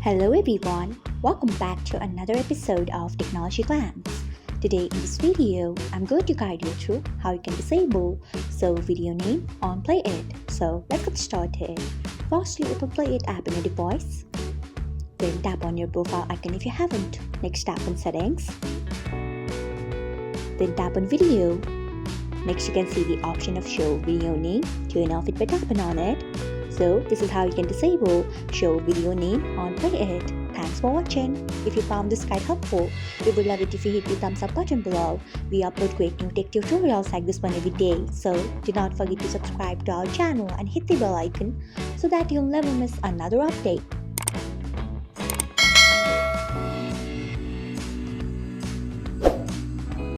Hello everyone, welcome back to another episode of Technologyglance. Today in this video, I'm going to guide you through how you can disable Show Video Name on PLAYit. So let's get started. Firstly, open PLAYit app in your device. Then tap on your profile icon if you haven't. Next tap on Settings. Then tap on Video. Next you can see the option of Show Video Name. Turn off it by tapping on it. So this is how you can disable Show Video Name on PLAYit. Thanks for watching. If you found this guide helpful, we would love it if you hit the thumbs up button below. We upload great new tech tutorials like this one every day. So do not forget to subscribe to our channel and hit the bell icon so that you'll never miss another update.